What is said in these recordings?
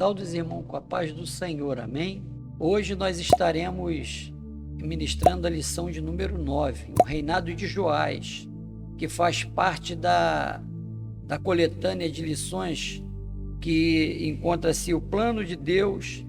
Saudos, irmão, com a paz do Senhor, amém? Hoje nós estaremos ministrando a lição de número 9, o reinado de Joás, que faz parte da coletânea de lições que encontra-se o plano de Deus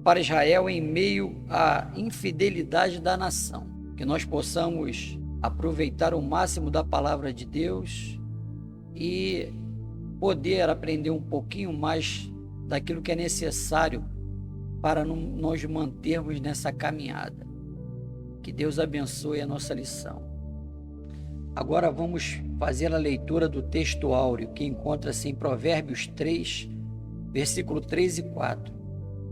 para Israel em meio à infidelidade da nação. Que nós possamos aproveitar o máximo da palavra de Deus e poder aprender um pouquinho mais daquilo que é necessário para nós mantermos nessa caminhada. Que Deus abençoe a nossa lição. Agora vamos fazer a leitura do texto áureo, que encontra-se em Provérbios 3, versículo 3 e 4.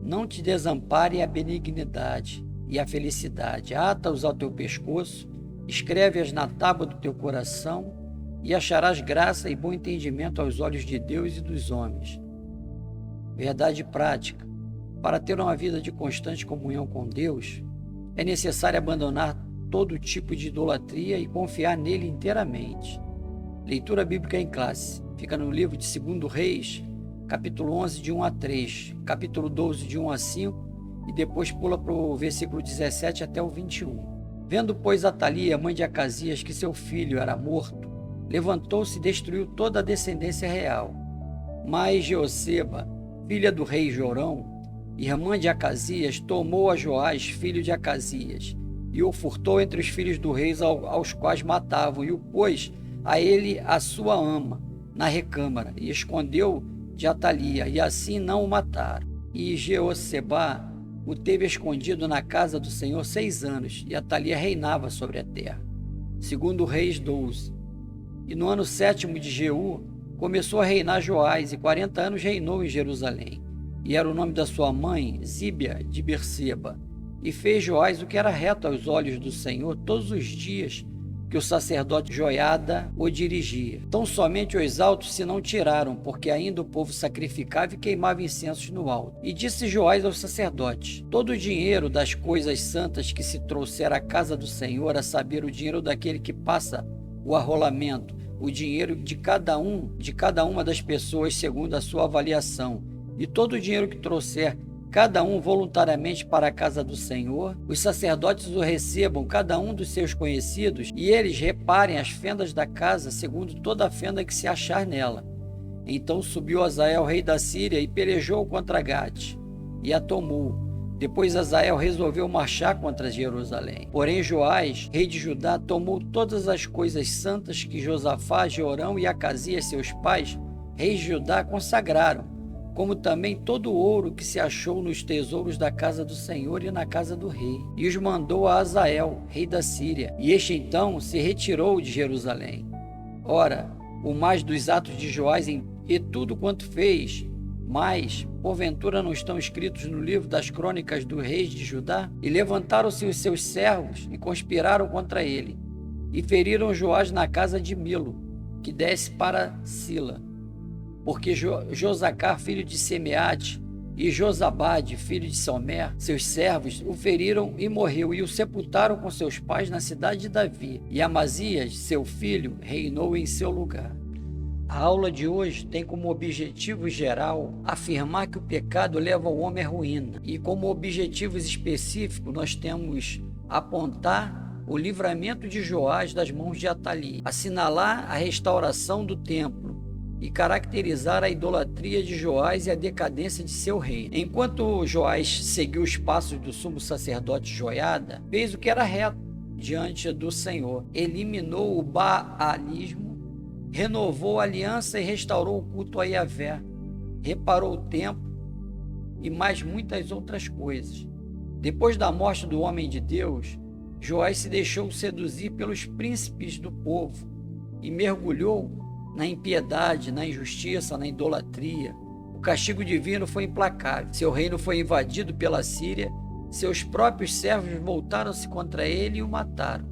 Não te desampare a benignidade e a felicidade, ata-os ao teu pescoço, escreve-as na tábua do teu coração, e acharás graça e bom entendimento aos olhos de Deus e dos homens. Verdade prática. Para ter uma vida de constante comunhão com Deus, é necessário abandonar todo tipo de idolatria e confiar nele inteiramente. Leitura bíblica em classe. Fica no livro de 2 Reis, capítulo 11, de 1 a 3, capítulo 12, de 1 a 5, e depois pula para o versículo 17 até o 21. Vendo, pois, Atalia, mãe de Acasias, que seu filho era morto, levantou-se e destruiu toda a descendência real. Mas Jeoseba, filha do rei Jorão, irmã de Acasias, tomou a Joás, filho de Acasias, e o furtou entre os filhos do rei aos quais matavam, e o pôs a ele a sua ama na recâmara, e escondeu de Atalia, e assim não o mataram. E Jeoseba o teve escondido na casa do Senhor 6 anos, e Atalia reinava sobre a terra. 2 Reis 12. E no ano 7º de Jeú, começou a reinar Joás, e 40 anos reinou em Jerusalém. E era o nome da sua mãe, Zíbia de Berseba. E fez Joás o que era reto aos olhos do Senhor todos os dias que o sacerdote Joiada o dirigia. Tão somente os altos se não tiraram, porque ainda o povo sacrificava e queimava incensos no alto. E disse Joás aos sacerdotes: todo o dinheiro das coisas santas que se trouxer à casa do Senhor, a saber, o dinheiro daquele que passa o arrolamento, o dinheiro de cada uma das pessoas segundo a sua avaliação, e todo o dinheiro que trouxer cada um voluntariamente para a casa do Senhor, os sacerdotes o recebam, cada um dos seus conhecidos, e eles reparem as fendas da casa, segundo toda a fenda que se achar nela. Então subiu Hazael, rei da Síria, e pelejou contra Gate, e a tomou. Depois Hazael resolveu marchar contra Jerusalém. Porém Joás, rei de Judá, tomou todas as coisas santas que Josafá, Jorão e Acasias, seus pais, reis de Judá, consagraram, como também todo o ouro que se achou nos tesouros da casa do Senhor e na casa do rei, e os mandou a Hazael, rei da Síria, e este então se retirou de Jerusalém. Ora, o mais dos atos de Joás e tudo quanto fez, mas, porventura, não estão escritos no livro das crônicas dos reis de Judá? E levantaram-se os seus servos e conspiraram contra ele, e feriram Joás na casa de Milo, que desce para Sila. Porque Josacar, filho de Semeate, e Josabade, filho de Somer, seus servos, o feriram e morreu, e o sepultaram com seus pais na cidade de Davi. E Amazias, seu filho, reinou em seu lugar. A aula de hoje tem como objetivo geral afirmar que o pecado leva o homem à ruína. E como objetivos específicos nós temos apontar o livramento de Joás das mãos de Atalia, assinalar a restauração do templo, e caracterizar a idolatria de Joás e a decadência de seu reino. Enquanto Joás seguiu os passos do sumo sacerdote Joiada, fez o que era reto diante do Senhor, eliminou o baalismo, renovou a aliança e restaurou o culto a Yahvé, reparou o templo e mais muitas outras coisas. Depois da morte do homem de Deus, Joás se deixou seduzir pelos príncipes do povo e mergulhou na impiedade, na injustiça, na idolatria. O castigo divino foi implacável. Seu reino foi invadido pela Síria, seus próprios servos voltaram-se contra ele e o mataram.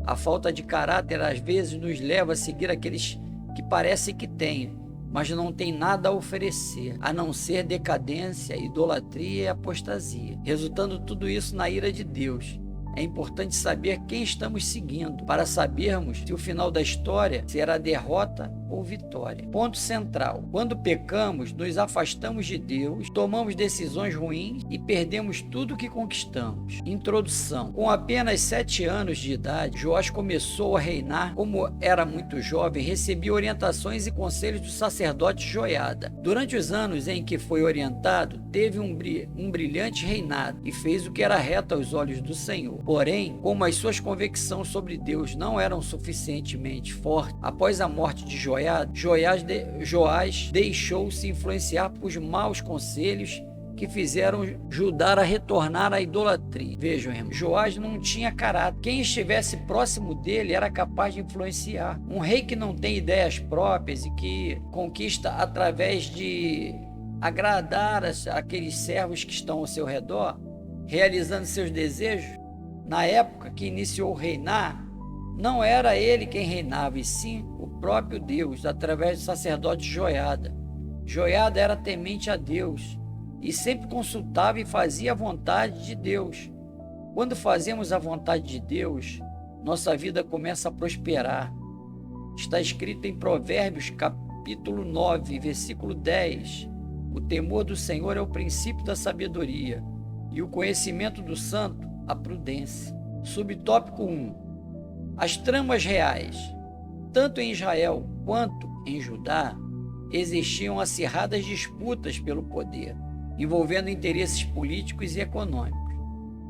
A falta de caráter às vezes nos leva a seguir aqueles que parecem que têm, mas não têm nada a oferecer, a não ser decadência, idolatria e apostasia, resultando tudo isso na ira de Deus. é importante saber quem estamos seguindo, para sabermos se o final da história será derrota ou vitória. Ponto central: quando pecamos, nos afastamos de Deus, tomamos decisões ruins e perdemos tudo o que conquistamos. Introdução: com apenas 7 anos de idade, Joás começou a reinar. Como era muito jovem, recebia orientações e conselhos do sacerdote Joiada. Durante os anos em que foi orientado, teve um brilhante reinado e fez o que era reto aos olhos do Senhor. Porém, como as suas convicções sobre Deus não eram suficientemente fortes, após a morte de Joás deixou-se influenciar por maus conselhos que fizeram Judá a retornar à idolatria. Vejam, irmão, Joás não tinha caráter. Quem estivesse próximo dele era capaz de influenciar. Um rei que não tem ideias próprias e que conquista através de agradar aqueles servos que estão ao seu redor, realizando seus desejos. Na época que iniciou a reinar, não era ele quem reinava, e sim o próprio Deus, através do sacerdote Joiada. Joiada era temente a Deus e sempre consultava e fazia a vontade de Deus. Quando fazemos a vontade de Deus, nossa vida começa a prosperar. Está escrito em Provérbios, capítulo 9, versículo 10. O temor do Senhor é o princípio da sabedoria, e o conhecimento do santo, a prudência. Subtópico 1. As tramas reais. Tanto em Israel quanto em Judá, existiam acirradas disputas pelo poder, envolvendo interesses políticos e econômicos.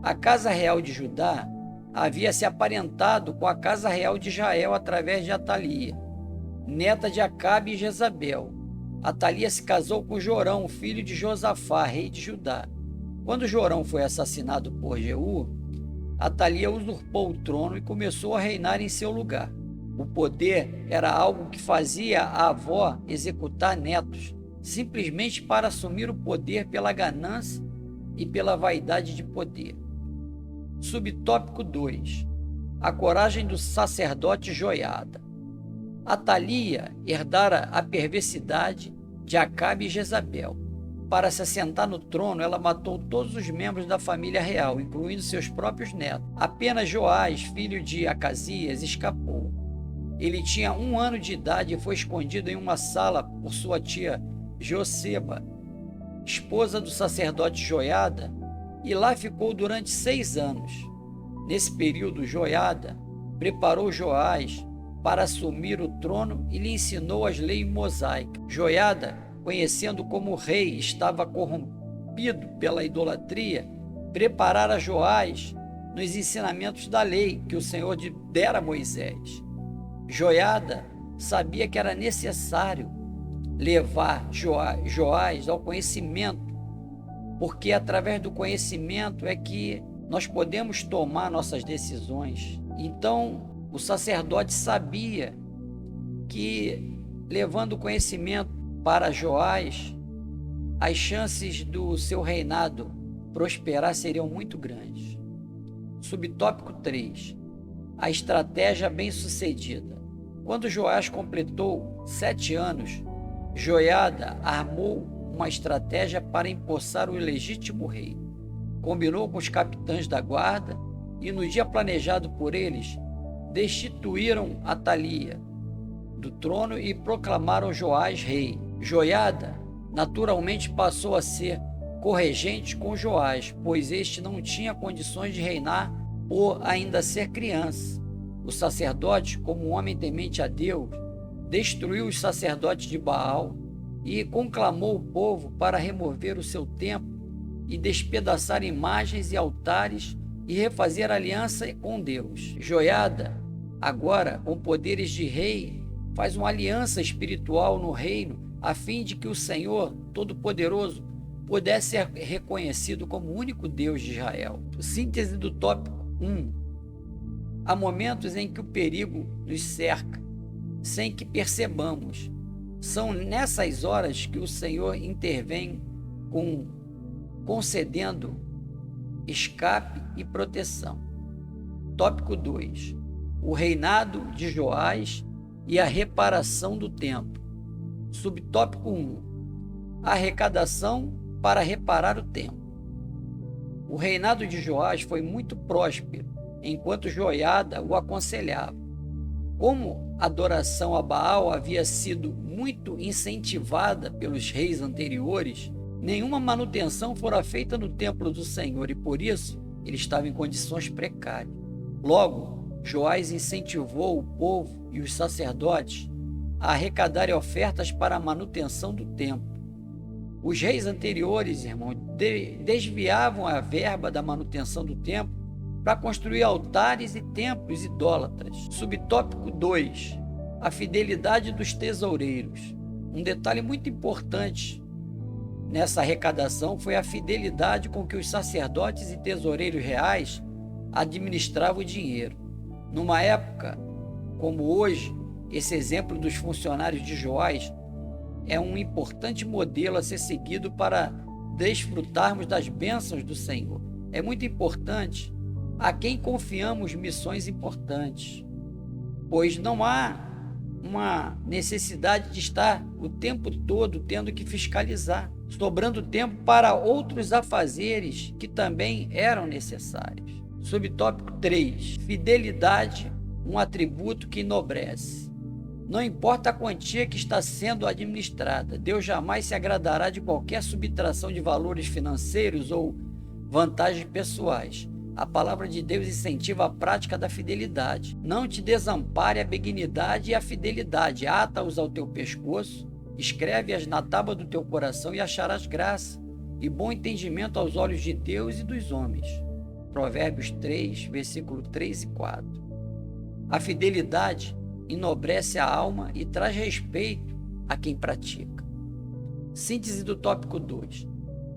A casa real de Judá havia se aparentado com a casa real de Israel através de Atalia, neta de Acabe e Jezabel. Atalia se casou com Jorão, filho de Josafá, rei de Judá. Quando Jorão foi assassinado por Jeú, Atalia usurpou o trono e começou a reinar em seu lugar. O poder era algo que fazia a avó executar netos, simplesmente para assumir o poder pela ganância e pela vaidade de poder. Subtópico 2. A coragem do sacerdote Joiada. Atalia herdara a perversidade de Acabe e Jezabel. Para se assentar no trono, ela matou todos os membros da família real, incluindo seus próprios netos. Apenas Joás, filho de Acasias, escapou. Ele tinha 1 ano de idade e foi escondido em uma sala por sua tia Joseba, esposa do sacerdote Joiada, e lá ficou durante 6 anos. Nesse período, Joiada preparou Joás para assumir o trono e lhe ensinou as leis mosaicas. Joiada, conhecendo como o rei estava corrompido pela idolatria, preparara Joás nos ensinamentos da lei que o Senhor dera a Moisés. Joiada sabia que era necessário levar Joás ao conhecimento, porque através do conhecimento é que nós podemos tomar nossas decisões. Então, o sacerdote sabia que, levando o conhecimento para Joás, as chances do seu reinado prosperar seriam muito grandes. Subtópico 3. A estratégia bem-sucedida. Quando Joás completou 7 anos, Joiada armou uma estratégia para empossar o ilegítimo rei. Combinou com os capitães da guarda e, no dia planejado por eles, destituíram Atalia do trono e proclamaram Joás rei. Joiada naturalmente passou a ser corregente com Joás, pois este não tinha condições de reinar por ainda ser criança. O sacerdote, como um homem temente a Deus, destruiu os sacerdotes de Baal e conclamou o povo para remover o seu templo e despedaçar imagens e altares e refazer aliança com Deus. Joiada, agora com poderes de rei, faz uma aliança espiritual no reino a fim de que o Senhor Todo-Poderoso pudesse ser reconhecido como o único Deus de Israel. Síntese do tópico 1. Há momentos em que o perigo nos cerca, sem que percebamos. São nessas horas que o Senhor intervém concedendo escape e proteção. Tópico 2. O reinado de Joás e a reparação do templo. Subtópico 1. A arrecadação para reparar o templo. O reinado de Joás foi muito próspero enquanto Joiada o aconselhava. Como a adoração a Baal havia sido muito incentivada pelos reis anteriores, nenhuma manutenção fora feita no templo do Senhor e por isso ele estava em condições precárias. Logo, Joás incentivou o povo e os sacerdotes a arrecadarem ofertas para a manutenção do templo. Os reis anteriores, irmãos, desviavam a verba da manutenção do templo para construir altares e templos idólatras. Subtópico 2. A fidelidade dos tesoureiros. Um detalhe muito importante nessa arrecadação foi a fidelidade com que os sacerdotes e tesoureiros reais administravam o dinheiro. Numa época como hoje, esse exemplo dos funcionários de Joás é um importante modelo a ser seguido para desfrutarmos das bênçãos do Senhor. É muito importante a quem confiamos missões importantes, pois não há uma necessidade de estar o tempo todo tendo que fiscalizar, sobrando tempo para outros afazeres que também eram necessários. Subtópico 3. Fidelidade, um atributo que enobrece. Não importa a quantia que está sendo administrada, Deus jamais se agradará de qualquer subtração de valores financeiros ou vantagens pessoais. A palavra de Deus incentiva a prática da fidelidade. Não te desampare a benignidade e a fidelidade. Ata-os ao teu pescoço, escreve-as na tábua do teu coração e acharás graça e bom entendimento aos olhos de Deus e dos homens. Provérbios 3, versículo 3 e 4. A fidelidade enobrece a alma e traz respeito a quem pratica. Síntese do tópico 2.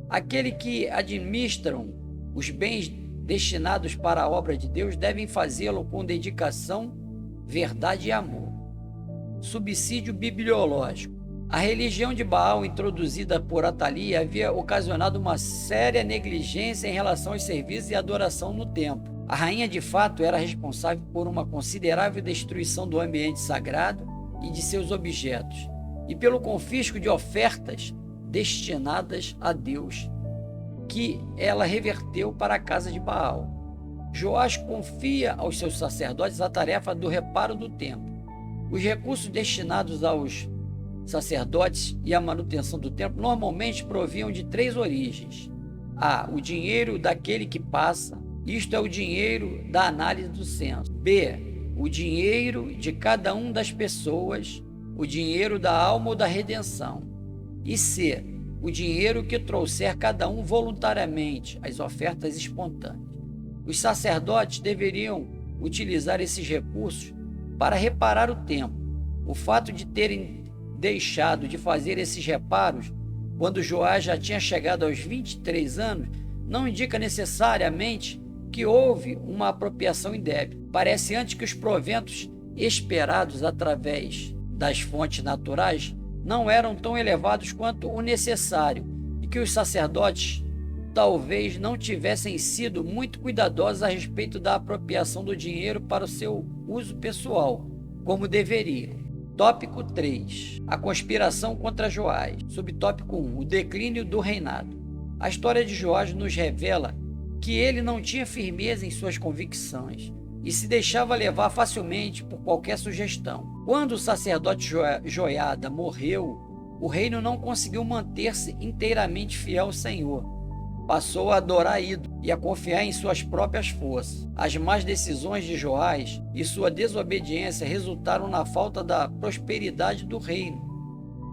Aquele que administram os bens destinados para a obra de Deus devem fazê-lo com dedicação, verdade e amor. Subsídio bibliológico. A religião de Baal, introduzida por Atalia, havia ocasionado uma séria negligência em relação aos serviços e adoração no templo. A rainha, de fato, era responsável por uma considerável destruição do ambiente sagrado e de seus objetos, e pelo confisco de ofertas destinadas a Deus, que ela reverteu para a casa de Baal. Joás confia aos seus sacerdotes a tarefa do reparo do templo. Os recursos destinados aos sacerdotes e à manutenção do templo normalmente provinham de 3 origens. A. O dinheiro daquele que passa, isto é o dinheiro da análise do censo. B. O dinheiro de cada uma das pessoas, o dinheiro da alma ou da redenção. E C. O dinheiro que trouxer cada um voluntariamente, as ofertas espontâneas. Os sacerdotes deveriam utilizar esses recursos para reparar o templo. O fato de terem deixado de fazer esses reparos quando Joás já tinha chegado aos 23 anos não indica necessariamente que houve uma apropriação indébita. Parece antes que os proventos esperados através das fontes naturais não eram tão elevados quanto o necessário e que os sacerdotes talvez não tivessem sido muito cuidadosos a respeito da apropriação do dinheiro para o seu uso pessoal, como deveriam. Tópico 3. A conspiração contra Joás. Subtópico 1. O declínio do reinado. A história de Joás nos revela que ele não tinha firmeza em suas convicções e se deixava levar facilmente por qualquer sugestão. Quando o sacerdote Joiada morreu, o reino não conseguiu manter-se inteiramente fiel ao Senhor. Passou a adorar ídolos e a confiar em suas próprias forças. As más decisões de Joás e sua desobediência resultaram na falta da prosperidade do reino,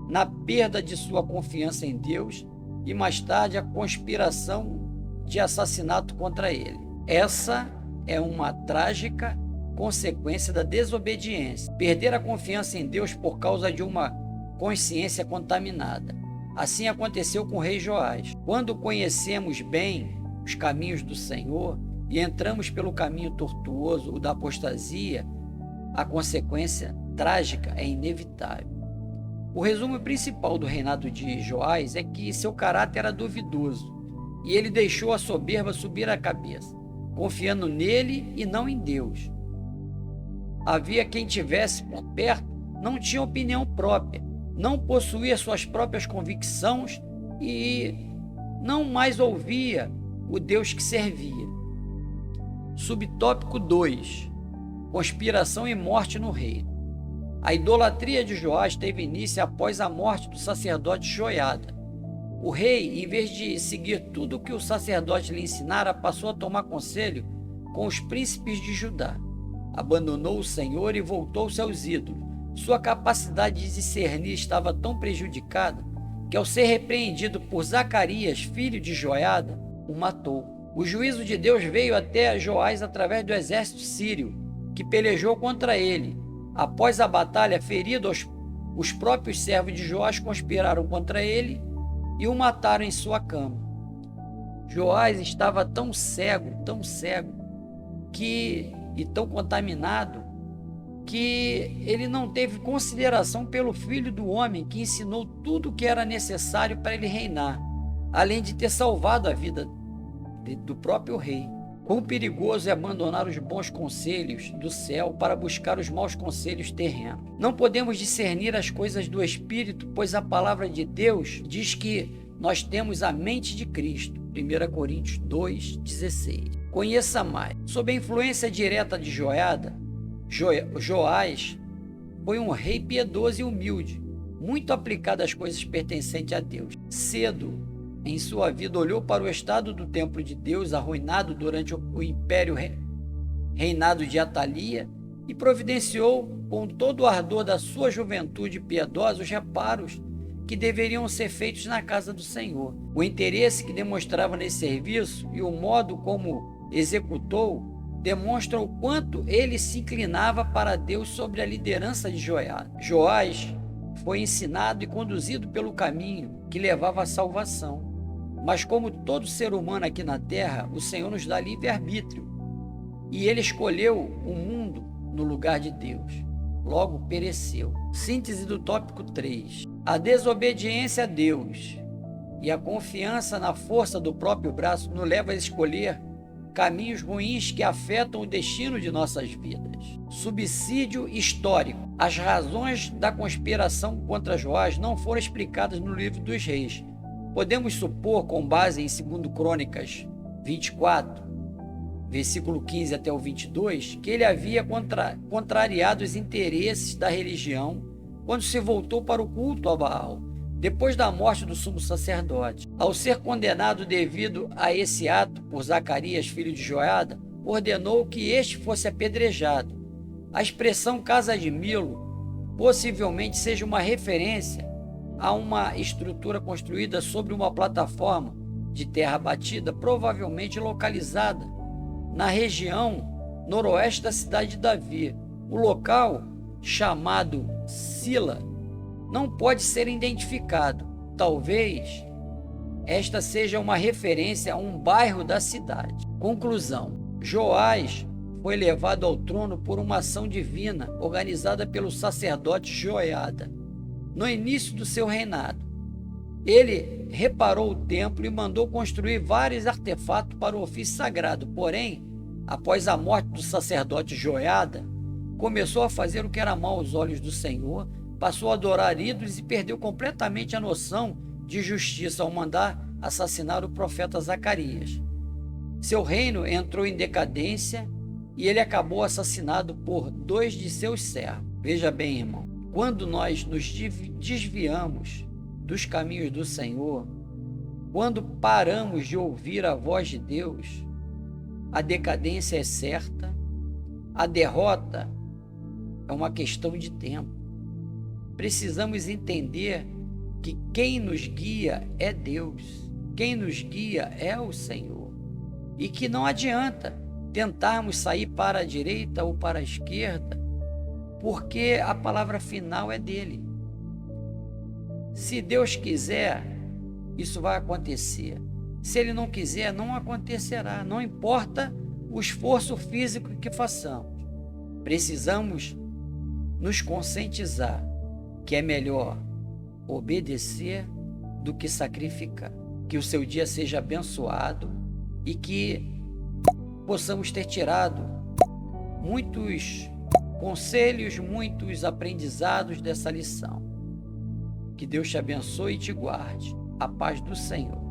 na perda de sua confiança em Deus e mais tarde a conspiração de assassinato contra ele. Essa é uma trágica consequência da desobediência. Perder a confiança em Deus por causa de uma consciência contaminada. Assim aconteceu com o rei Joás. Quando conhecemos bem os caminhos do Senhor e entramos pelo caminho tortuoso, o da apostasia, a consequência trágica é inevitável. O resumo principal do reinado de Joás é que seu caráter era duvidoso e ele deixou a soberba subir à cabeça, confiando nele e não em Deus. Havia quem tivesse por perto, não tinha opinião própria, não possuía suas próprias convicções e não mais ouvia o Deus que servia. Subtópico 2. Conspiração e morte no reino. A idolatria de Joás teve início após a morte do sacerdote Joiada. O rei, em vez de seguir tudo o que o sacerdote lhe ensinara, passou a tomar conselho com os príncipes de Judá. Abandonou o Senhor e voltou-se aos ídolos. Sua capacidade de discernir estava tão prejudicada que, ao ser repreendido por Zacarias, filho de Joiada, o matou. O juízo de Deus veio até Joás através do exército sírio, que pelejou contra ele. Após a batalha, feridos, os próprios servos de Joás conspiraram contra ele e o mataram em sua cama. Joás estava tão cego, e tão contaminado, que ele não teve consideração pelo Filho do Homem, que ensinou tudo o que era necessário para ele reinar, além de ter salvado a vida do próprio rei. Quão perigoso é abandonar os bons conselhos do céu para buscar os maus conselhos terrenos. Não podemos discernir as coisas do Espírito, pois a palavra de Deus diz que nós temos a mente de Cristo. 1 Coríntios 2,16. Conheça mais. Sob a influência direta de Joiada, Joás foi um rei piedoso e humilde, muito aplicado às coisas pertencentes a Deus. Cedo em sua vida olhou para o estado do templo de Deus, arruinado durante o império reinado de Atalia, e providenciou com todo o ardor da sua juventude piedosa os reparos que deveriam ser feitos na casa do Senhor. O interesse que demonstrava nesse serviço e o modo como executou demonstram o quanto ele se inclinava para Deus sobre a liderança de Joiada. Joás foi ensinado e conduzido pelo caminho que levava à salvação. Mas como todo ser humano aqui na terra, o Senhor nos dá livre-arbítrio. E ele escolheu o mundo no lugar de Deus. Logo pereceu. Síntese do tópico 3. A desobediência a Deus e a confiança na força do próprio braço nos leva a escolher caminhos ruins que afetam o destino de nossas vidas. Subsídio histórico. As razões da conspiração contra Joás não foram explicadas no livro dos Reis. Podemos supor, com base em 2 Crônicas 24, versículo 15 até o 22, que ele havia contrariado os interesses da religião quando se voltou para o culto a Baal, depois da morte do sumo sacerdote. Ao ser condenado devido a esse ato por Zacarias, filho de Joiada, ordenou que este fosse apedrejado. A expressão casa de Milo possivelmente seja uma referência a uma estrutura construída sobre uma plataforma de terra batida, provavelmente localizada na região noroeste da cidade de Davi. O local, chamado Sila, não pode ser identificado. Talvez esta seja uma referência a um bairro da cidade. Conclusão: Joás foi levado ao trono por uma ação divina organizada pelo sacerdote Joiada. No início do seu reinado, ele reparou o templo e mandou construir vários artefatos para o ofício sagrado. Porém, após a morte do sacerdote Joiada, começou a fazer o que era mal aos olhos do Senhor, passou a adorar ídolos e perdeu completamente a noção de justiça ao mandar assassinar o profeta Zacarias. Seu reino entrou em decadência e ele acabou assassinado por 2 de seus servos. Veja bem, irmão, quando nós nos desviamos dos caminhos do Senhor, quando paramos de ouvir a voz de Deus, a decadência é certa, a derrota é uma questão de tempo. Precisamos entender que quem nos guia é Deus, quem nos guia é o Senhor, e que não adianta tentarmos sair para a direita ou para a esquerda, porque a palavra final é dele. Se Deus quiser, isso vai acontecer. Se ele não quiser, não acontecerá. Não importa o esforço físico que façamos. Precisamos nos conscientizar que é melhor obedecer do que sacrificar. Que o seu dia seja abençoado e que possamos ter tirado muitos conselhos, muitos aprendizados dessa lição. Que Deus te abençoe e te guarde. A paz do Senhor.